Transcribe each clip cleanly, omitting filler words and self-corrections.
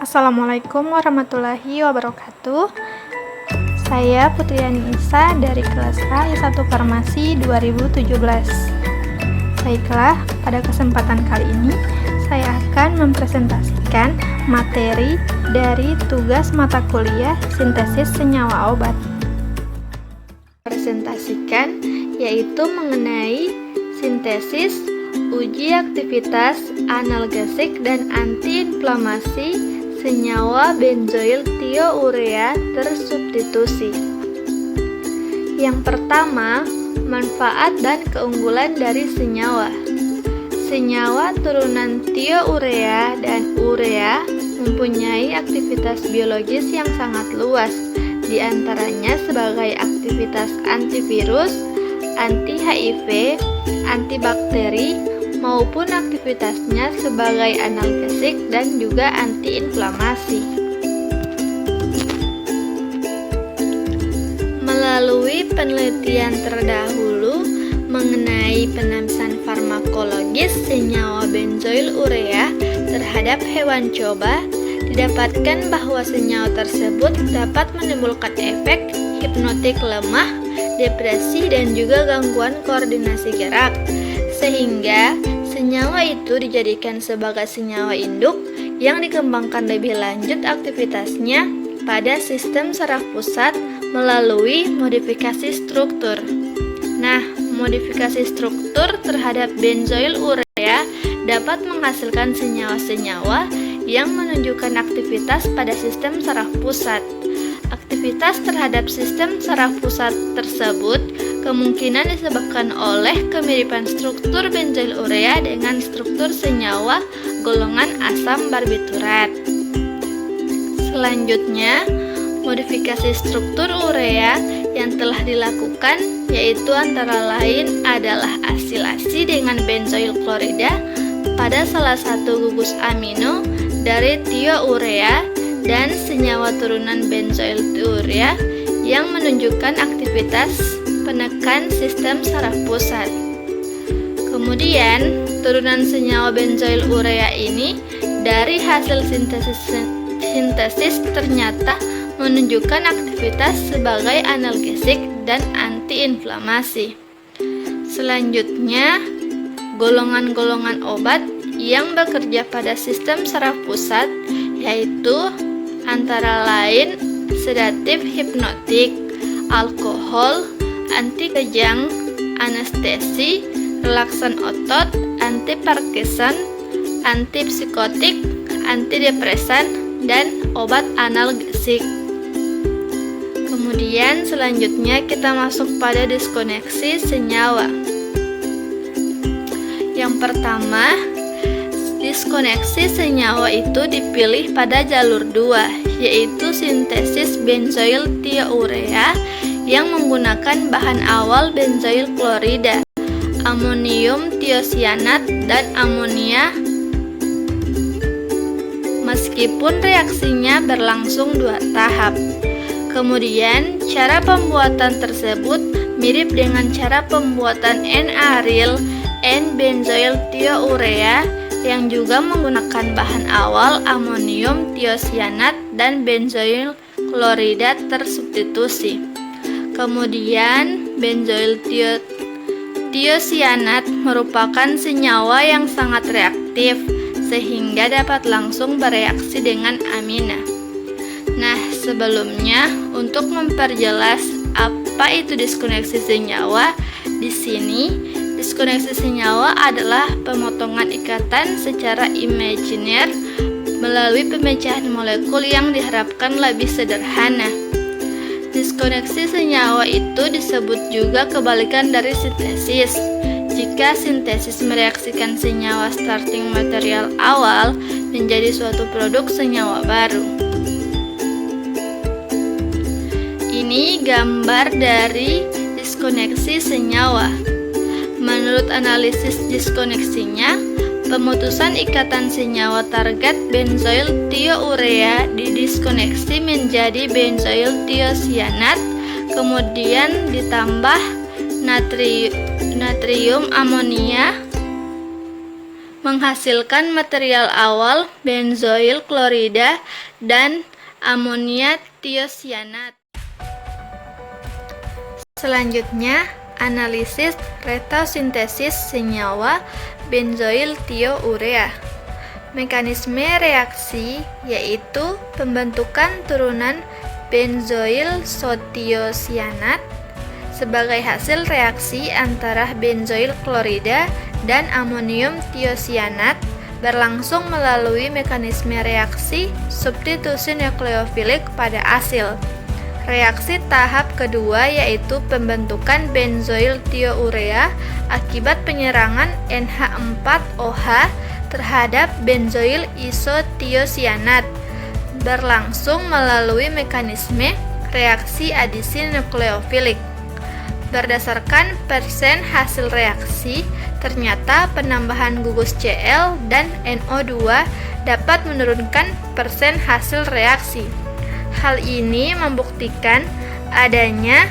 Assalamualaikum warahmatullahi wabarakatuh. Saya Putriani Isa dari kelas A I1 Farmasi 2017. Baiklah, pada kesempatan kali ini saya akan mempresentasikan materi dari tugas mata kuliah sintesis senyawa obat. Presentasikan yaitu mengenai sintesis, uji aktivitas analgesik dan antiinflamasi senyawa benzoil thiourea tersubstitusi. Yang pertama, manfaat dan keunggulan dari senyawa. Senyawa turunan thiourea dan urea mempunyai aktivitas biologis yang sangat luas, di antaranya sebagai aktivitas antivirus, anti-HIV, antibakteri, maupun aktivitasnya sebagai analgesik dan juga antiinflamasi. Melalui penelitian terdahulu mengenai penamisan farmakologis senyawa benzoil urea terhadap hewan coba, didapatkan bahwa senyawa tersebut dapat menimbulkan efek hipnotik lemah, depresi, dan juga gangguan koordinasi gerak, sehingga senyawa itu dijadikan sebagai senyawa induk yang dikembangkan lebih lanjut aktivitasnya pada sistem saraf pusat melalui modifikasi struktur. Nah, modifikasi struktur terhadap benzoil urea dapat menghasilkan senyawa-senyawa yang menunjukkan aktivitas pada sistem saraf pusat. Aktivitas terhadap sistem saraf pusat tersebut kemungkinan disebabkan oleh kemiripan struktur benzoil urea dengan struktur senyawa golongan asam barbiturat. Selanjutnya, modifikasi struktur urea yang telah dilakukan yaitu antara lain adalah asilasi dengan benzoil klorida pada salah satu gugus amino dari thiourea dan senyawa turunan benzoil thiourea yang menunjukkan aktivitas penekan sistem saraf pusat. Kemudian, turunan senyawa benzoil urea ini dari hasil sintesis ternyata menunjukkan aktivitas sebagai analgesik dan antiinflamasi. Selanjutnya, golongan-golongan obat yang bekerja pada sistem saraf pusat yaitu antara lain sedatif hipnotik, alkohol, anti kejang, anestesi, relaksan otot, anti Parkinson, antipsikotik, antidepresan, dan obat analgesik. Kemudian selanjutnya kita masuk pada diskoneksi senyawa. Yang pertama, diskoneksi senyawa itu dipilih pada jalur 2, yaitu sintesis benzoil thiourea yang menggunakan bahan awal benzoil klorida, amonium tiosianat, dan amonia. Meskipun reaksinya berlangsung 2 tahap. Kemudian, cara pembuatan tersebut mirip dengan cara pembuatan N-aryl N-benzoil thiourea yang juga menggunakan bahan awal amonium tiosianat dan benzoil klorida tersubstitusi. Kemudian, benzoil tiosianat merupakan senyawa yang sangat reaktif sehingga dapat langsung bereaksi dengan amina. Nah, sebelumnya untuk memperjelas apa itu diskoneksi senyawa, di sini diskoneksi senyawa adalah pemotongan ikatan secara imajiner melalui pemecahan molekul yang diharapkan lebih sederhana. Diskoneksi senyawa itu disebut juga kebalikan dari sintesis. Jika sintesis mereaksikan senyawa starting material awal menjadi suatu produk senyawa baru. Ini gambar dari diskoneksi senyawa. Menurut analisis diskoneksinya, pemutusan ikatan senyawa target benzoil thiourea didiskoneksi menjadi benzoil thiocyanat, kemudian ditambah natrium amonia menghasilkan material awal benzoil klorida dan amonia tiosianat. Selanjutnya, analisis retrosintesis senyawa benzoil tiourea. Mekanisme reaksi yaitu pembentukan turunan benzoil sotiosianat sebagai hasil reaksi antara benzoil klorida dan amonium tiosianat berlangsung melalui mekanisme reaksi substitusi nukleofilik pada asil. Reaksi tahap kedua yaitu pembentukan benzoil tiourea akibat penyerangan NH4OH terhadap benzoil isotiosianat berlangsung melalui mekanisme reaksi adisi nukleofilik. Berdasarkan persen hasil reaksi, ternyata penambahan gugus Cl dan NO2 dapat menurunkan persen hasil reaksi. Hal ini membuktikan adanya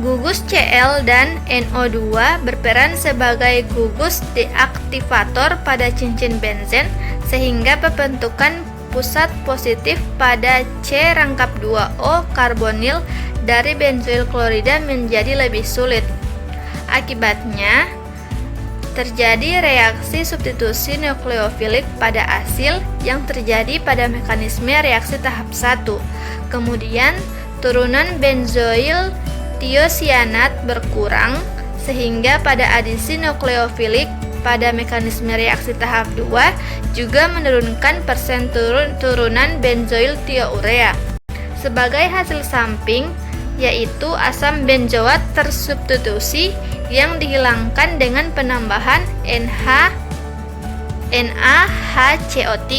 gugus Cl dan NO2 berperan sebagai gugus deaktivator pada cincin benzen sehingga pembentukan pusat positif pada C rangkap 2O karbonil dari benzoil klorida menjadi lebih sulit. Akibatnya, terjadi reaksi substitusi nukleofilik pada asil yang terjadi pada mekanisme reaksi tahap 1. Kemudian, turunan benzoil tiosianat berkurang sehingga pada adisi nukleofilik pada mekanisme reaksi tahap 2 juga menurunkan persen turunan benzoil tiourea. Sebagai hasil samping, yaitu asam benzoat tersubstitusi yang dihilangkan dengan penambahan NaHCO3.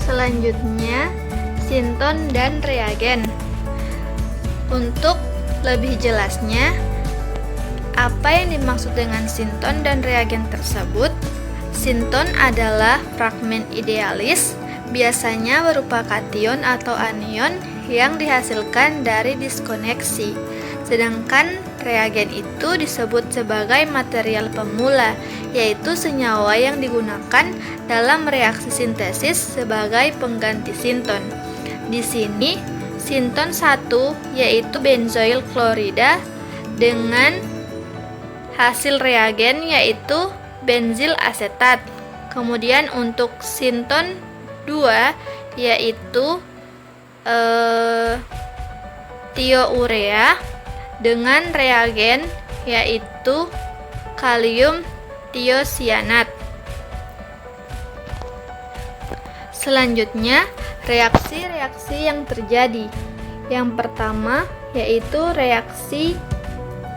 Selanjutnya, sinton dan reagen. Untuk lebih jelasnya, apa yang dimaksud dengan sinton dan reagen tersebut? Sinton adalah fragmen idealis, biasanya berupa kation atau anion yang dihasilkan dari diskoneksi. Sedangkan reagen itu disebut sebagai material pemula, yaitu senyawa yang digunakan dalam reaksi sintesis sebagai pengganti sinton. Di sini, sinton 1 yaitu benzoil klorida dengan hasil reagen yaitu benzil asetat. Kemudian untuk sinton 2 yaitu tiourea dengan reagen yaitu kalium tiosianat. Selanjutnya, reaksi-reaksi yang terjadi. Yang pertama yaitu reaksi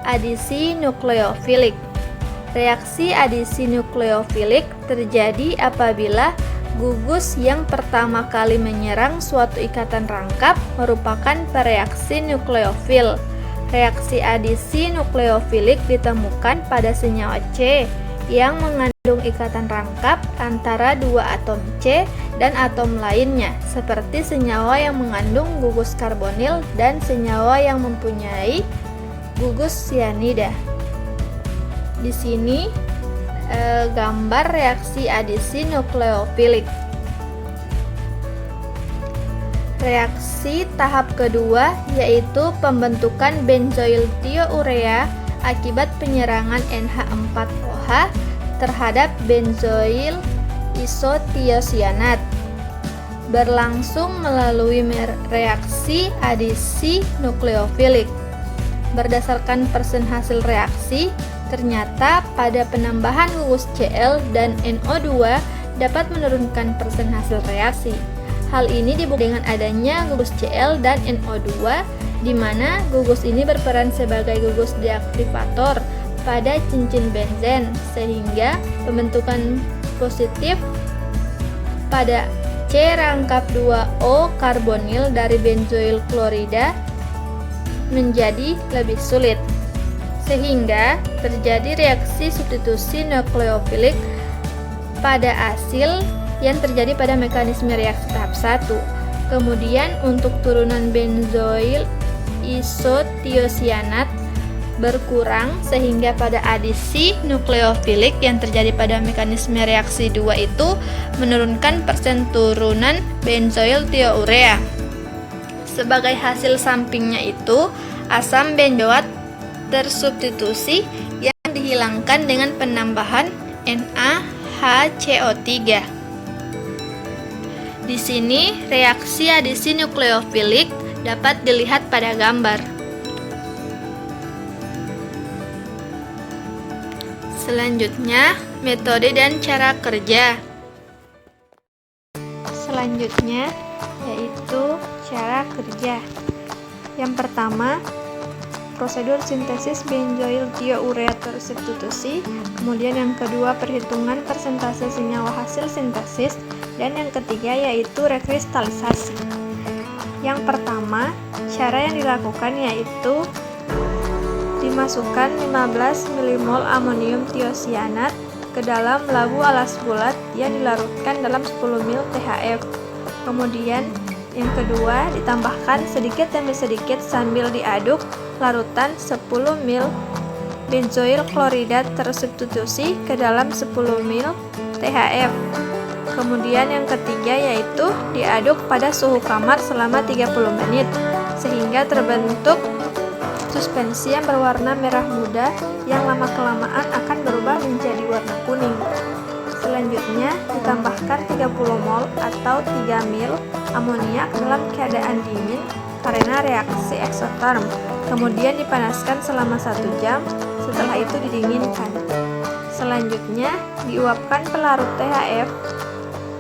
adisi nukleofilik. Reaksi adisi nukleofilik terjadi apabila gugus yang pertama kali menyerang suatu ikatan rangkap merupakan pereaksi nukleofil. Reaksi adisi nukleofilik ditemukan pada senyawa C yang mengandung ikatan rangkap antara dua atom C dan atom lainnya, seperti senyawa yang mengandung gugus karbonil dan senyawa yang mempunyai gugus sianida. Di sini gambar reaksi adisi nukleofilik. Reaksi tahap kedua yaitu pembentukan benzoil tiourea akibat penyerangan NH4OH terhadap benzoil isotiosianat berlangsung melalui reaksi adisi nukleofilik. Berdasarkan persen hasil reaksi, ternyata pada penambahan gugus Cl dan NO2 dapat menurunkan persen hasil reaksi. Hal ini dibuktikan dengan adanya gugus Cl dan NO2, di mana gugus ini berperan sebagai gugus deaktivator pada cincin benzen, sehingga pembentukan positif pada C rangkap 2O karbonil dari benzoil klorida menjadi lebih sulit, sehingga terjadi reaksi substitusi nukleofilik pada asil yang terjadi pada mekanisme reaksi tahap 1. Kemudian untuk turunan benzoil isotiosianat berkurang sehingga pada adisi nukleofilik yang terjadi pada mekanisme reaksi 2 itu menurunkan persen turunan benzoil thiourea. Sebagai hasil sampingnya itu, asam benzoat tersubstitusi yang dihilangkan dengan penambahan NaHCO3. Di sini, reaksi adisi nukleofilik dapat dilihat pada gambar. Selanjutnya, metode dan cara kerja. Selanjutnya, yaitu cara kerja. Yang pertama, prosedur sintesis benzoil thiourea tersubstitusi. Kemudian yang kedua, perhitungan persentase senyawa hasil sintesis. Dan yang ketiga, yaitu rekristalisasi. Yang pertama, cara yang dilakukan yaitu dimasukkan 15 mmol amonium thiocyanat ke dalam labu alas bulat yang dilarutkan dalam 10 ml THF. Kemudian yang kedua, ditambahkan sedikit demi sedikit sambil diaduk larutan 10 ml benzoil klorida tersubstitusi ke dalam 10 ml THF. Kemudian yang ketiga yaitu diaduk pada suhu kamar selama 30 menit sehingga terbentuk suspensi yang berwarna merah muda yang lama-kelamaan akan berubah menjadi warna kuning. Selanjutnya, ditambahkan 30 mol atau 3 ml amoniak dalam keadaan dingin karena reaksi eksoterm. Kemudian dipanaskan selama 1 jam, setelah itu didinginkan. Selanjutnya, diuapkan pelarut THF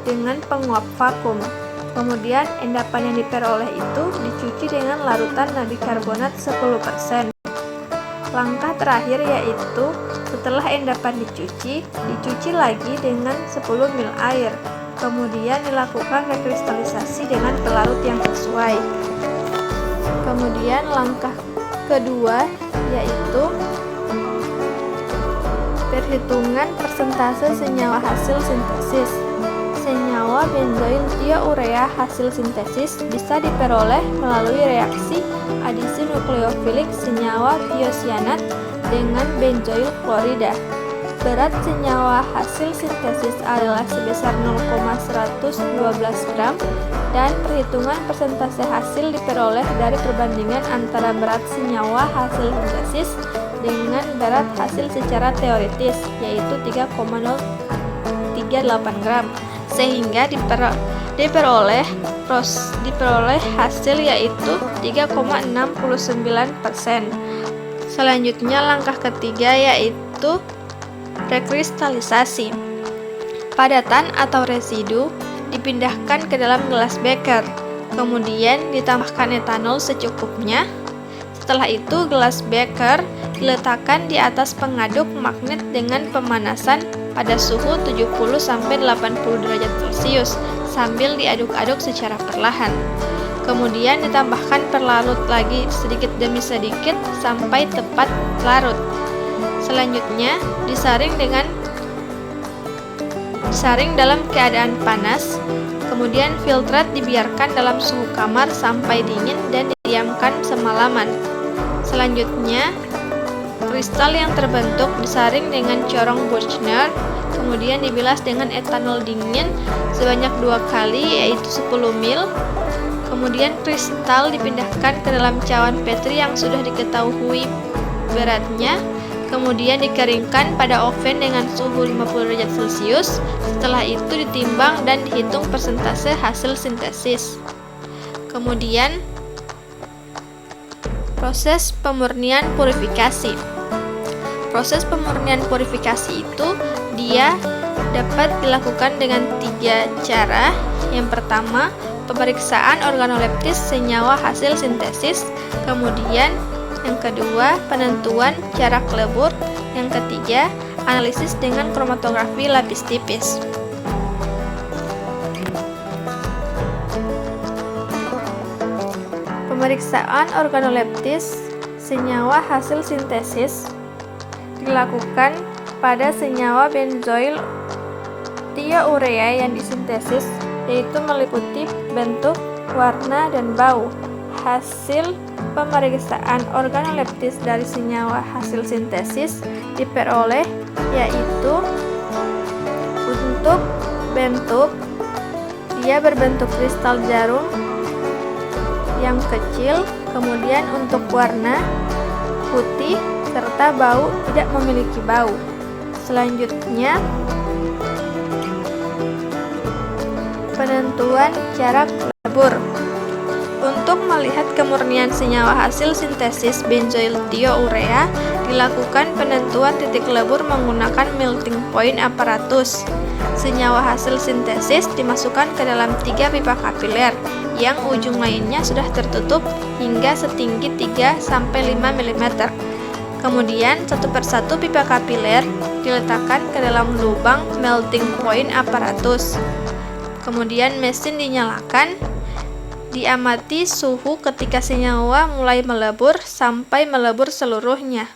dengan penguap vakum. Kemudian endapan yang diperoleh itu dicuci dengan larutan nabikarbonat 10%. Langkah terakhir yaitu setelah endapan dicuci lagi dengan 10 ml air. Kemudian dilakukan rekristalisasi dengan pelarut yang sesuai. Kemudian langkah kedua yaitu perhitungan persentase senyawa hasil sintesis. Senyawa benzoil thiourea hasil sintesis bisa diperoleh melalui reaksi adisi nukleofilik senyawa thiocyanat dengan benzoil klorida. Berat senyawa hasil sintesis adalah sebesar 0,112 gram dan perhitungan persentase hasil diperoleh dari perbandingan antara berat senyawa hasil sintesis dengan berat hasil secara teoritis, yaitu 3,038 gram. Sehingga diperoleh hasil yaitu 3,69%. Selanjutnya langkah ketiga yaitu rekristalisasi. Padatan atau residu dipindahkan ke dalam gelas beker, kemudian ditambahkan etanol secukupnya. Setelah itu gelas beker diletakkan di atas pengaduk magnet dengan pemanasan pada suhu 70-80 derajat Celcius sambil diaduk-aduk secara perlahan. Kemudian ditambahkan perlarut lagi sedikit demi sedikit sampai tepat larut. Selanjutnya disaring dalam keadaan panas. Kemudian filtrat dibiarkan dalam suhu kamar sampai dingin dan didiamkan semalaman. Selanjutnya kristal yang terbentuk disaring dengan corong Büchner, kemudian dibilas dengan etanol dingin sebanyak 2 kali yaitu 10 ml. Kemudian kristal dipindahkan ke dalam cawan Petri yang sudah diketahui beratnya, kemudian dikeringkan pada oven dengan suhu 50 derajat Celcius. Setelah itu ditimbang dan dihitung persentase hasil sintesis. Kemudian proses pemurnian purifikasi. Proses pemurnian purifikasi itu dia dapat dilakukan dengan 3 cara. Yang pertama, pemeriksaan organoleptis senyawa hasil sintesis. Kemudian yang kedua, penentuan jarak lebur. Yang ketiga, analisis dengan kromatografi lapis tipis. Pemeriksaan organoleptis senyawa hasil sintesis dilakukan pada senyawa benzoil thiourea yang disintesis, yaitu meliputi bentuk, warna, dan bau. hasil pemeriksaan organoleptis dari senyawa hasil sintesis diperoleh, yaitu untuk bentuk, dia berbentuk kristal jarum yang kecil, kemudian untuk warna putih, serta bau tidak memiliki bau. Selanjutnya, penentuan jarak lebur. Untuk melihat kemurnian senyawa hasil sintesis benzoil thiourea, dilakukan penentuan titik lebur menggunakan melting point apparatus. Senyawa hasil sintesis dimasukkan ke dalam 3 pipa kapiler yang ujung lainnya sudah tertutup hingga setinggi 3-5 mm. Kemudian satu persatu pipa kapiler diletakkan ke dalam lubang melting point apparatus. Kemudian mesin dinyalakan. Diamati suhu ketika senyawa mulai melebur sampai melebur seluruhnya.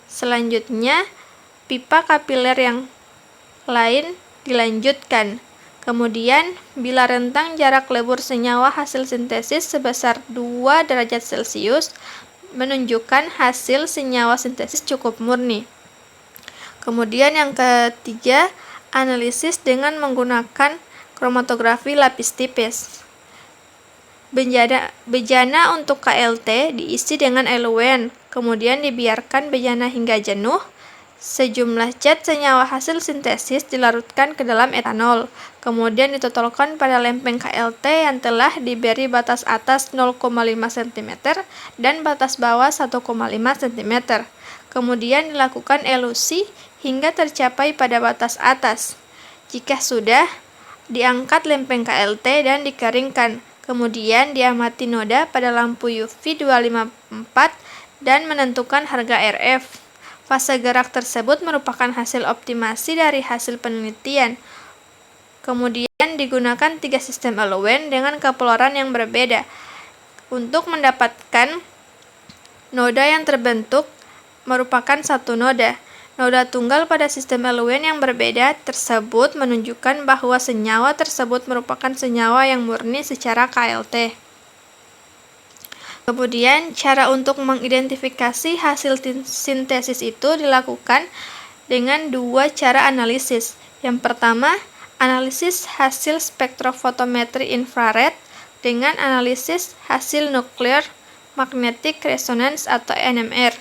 Selanjutnya, pipa kapiler yang lain dilanjutkan. Kemudian, bila rentang jarak lebur senyawa hasil sintesis sebesar 2 derajat Celcius, menunjukkan hasil senyawa sintesis cukup murni. Kemudian yang ketiga, analisis dengan menggunakan kromatografi lapis tipis. Bejana untuk KLT diisi dengan eluen, kemudian dibiarkan bejana hingga jenuh. Sejumlah cat senyawa hasil sintesis dilarutkan ke dalam etanol, kemudian ditotolkan pada lempeng KLT yang telah diberi batas atas 0,5 cm dan batas bawah 1,5 cm. Kemudian dilakukan elusi hingga tercapai pada batas atas. Jika sudah, diangkat lempeng KLT dan dikeringkan. Kemudian diamati noda pada lampu UV 254 dan menentukan harga RF. Fase gerak tersebut merupakan hasil optimasi dari hasil penelitian. Kemudian digunakan 3 sistem eluen dengan kepeluaran yang berbeda. Untuk mendapatkan noda yang terbentuk merupakan satu noda. Noda tunggal pada sistem eluen yang berbeda tersebut menunjukkan bahwa senyawa tersebut merupakan senyawa yang murni secara KLT. Kemudian, cara untuk mengidentifikasi hasil sintesis itu dilakukan dengan 2 cara analisis. Yang pertama, analisis hasil spektrofotometri infrared dengan analisis hasil nuclear magnetic resonance atau NMR.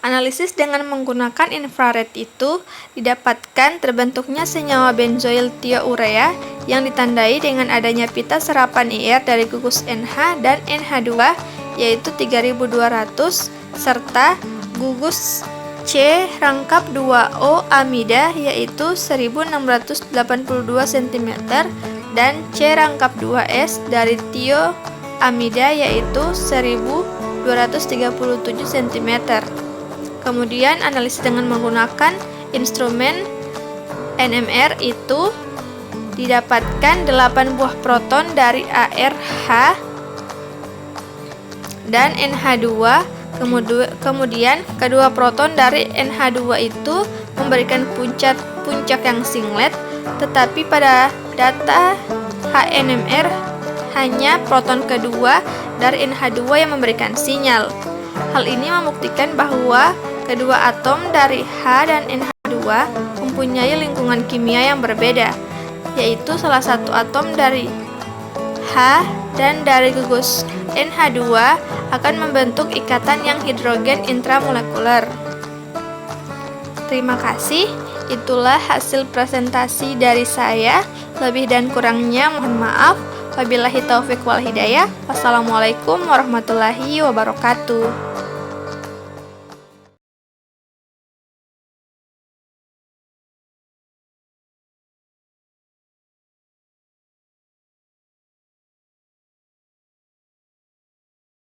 Analisis dengan menggunakan infrared itu didapatkan terbentuknya senyawa benzoil thiourea yang ditandai dengan adanya pita serapan IR dari gugus NH dan NH2 yaitu 3200 serta gugus C rangkap 2O amida yaitu 1682 cm dan C rangkap 2S dari thioamida yaitu 1237 cm. Kemudian analisis dengan menggunakan instrumen NMR itu didapatkan 8 buah proton dari ARH dan NH2. Kemudian kedua proton dari NH2 itu memberikan puncak yang singlet, tetapi pada data HNMR hanya proton kedua dari NH2 yang memberikan sinyal. Hal ini membuktikan bahwa kedua atom dari H dan NH2 mempunyai lingkungan kimia yang berbeda, yaitu salah satu atom dari H dan dari gugus NH2 akan membentuk ikatan yang hidrogen intramolekuler. Terima kasih, itulah hasil presentasi dari saya. Lebih dan kurangnya mohon maaf. Wabillahi taufiq wal hidayah. Wassalamualaikum warahmatullahi wabarakatuh.